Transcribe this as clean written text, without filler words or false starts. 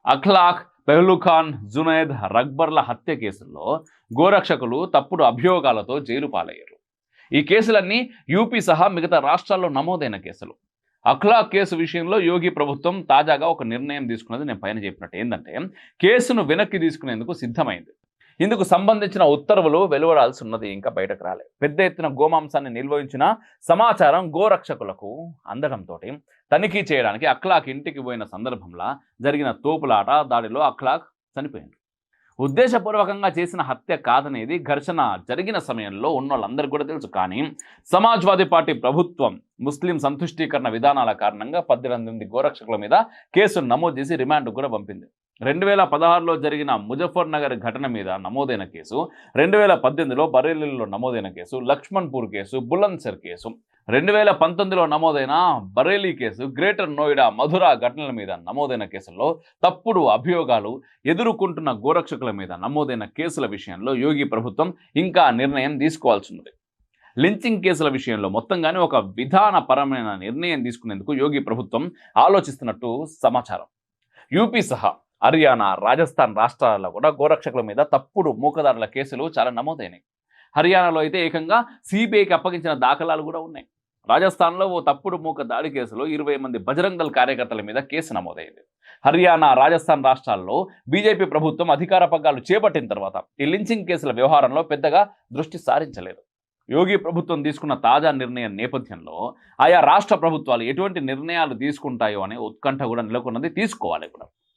అఖ్లాక్, పెహ్లుఖాన్, జునైద్, రక్బర్ల హత్య కేసుల్లో గోరక్షకులు తప్పుడు అభియోగాలతో జైలు పాలయ్యారు. ఈ కేసులన్నీ యూపీ సహా మిగతా రాష్ట్రాల్లో నమోదైన కేసులు. అఖ్లాక్ కేసు విషయంలో యోగి ప్రభుత్వం తాజాగా ఒక నిర్ణయం తీసుకున్నది నేను పైన చెప్పినట్టు ఏంటంటే, కేసును వెనక్కి తీసుకునేందుకు సిద్ధమైంది. ఇందుకు సంబంధించిన ఉత్తర్వులు వెలువడాల్సి ఉన్నది, ఇంకా బయటకు రాలేదు. పెద్ద ఎత్తున గోమాంసాన్ని నిల్వహించిన సమాచారం గోరక్షకులకు అందడంతో తనిఖీ చేయడానికి అఖ్లాక్ ఇంటికి పోయిన సందర్భంలో జరిగిన తోపులాట దాడిలో అఖ్లాక్ చనిపోయింది. ఉద్దేశపూర్వకంగా చేసిన హత్య కాదనేది ఘర్షణ జరిగిన సమయంలో ఉన్న వాళ్ళందరికీ కూడా తెలుసు. కానీ సమాజ్వాదీ పార్టీ ప్రభుత్వం ముస్లిం సంతుష్టీకరణ విధానాల కారణంగా 18 గోరక్షకుల మీద కేసును నమోదు చేసి రిమాండ్కు కూడా పంపింది. 2016లో జరిగిన ముజఫర్ నగర్ ఘటన మీద నమోదైన కేసు, 2018లో బరేలీలో నమోదైన case, Lakshmanpur case, Bulandshahr case, 2019లో నమోదైన బరేలీ కేసు, గ్రేటర్ నోయిడా, మధుర ఘటనల మీద నమోదైన కేసుల్లో తప్పుడు అభియోగాలు ఎదుర్కొంటున్న గోరక్షకుల మీద నమోదైన కేసుల విషయంలో యోగి ప్రభుత్వం ఇంకా నిర్ణయం తీసుకోవాల్సి ఉంది. లించింగ్ కేసుల విషయంలో మొత్తంగానే ఒక విధానపరమైన నిర్ణయం తీసుకునేందుకు యోగి ప్రభుత్వం ఆలోచిస్తున్నట్టు సమాచారం. యూపీ సహా హర్యానా, రాజస్థాన్ రాష్ట్రాల్లో కూడా గోరక్షకుల మీద తప్పుడు మూకదారుల కేసులు చాలా నమోదైనాయి. హర్యానాలో అయితే ఏకంగా సిబిఐకి అప్పగించిన దాఖలాలు కూడా ఉన్నాయి. రాజస్థాన్లో ఓ తప్పుడు మూక దాడి కేసులో 20 మంది బజరంగ్ దళ్ కార్యకర్తల మీద కేసు నమోదైంది. హర్యానా, రాజస్థాన్ రాష్ట్రాల్లో బీజేపీ ప్రభుత్వం అధికార పగ్గాలు చేపట్టిన తర్వాత ఈ లించింగ్ కేసుల వ్యవహారంలో పెద్దగా దృష్టి సారించలేదు. యోగి ప్రభుత్వం తీసుకున్న తాజా నిర్ణయం నేపథ్యంలో ఆయా రాష్ట్ర ప్రభుత్వాలు ఎటువంటి నిర్ణయాలు తీసుకుంటాయో అనే ఉత్కంఠ కూడా నెలకొన్నది, తీసుకోవాలి కూడా.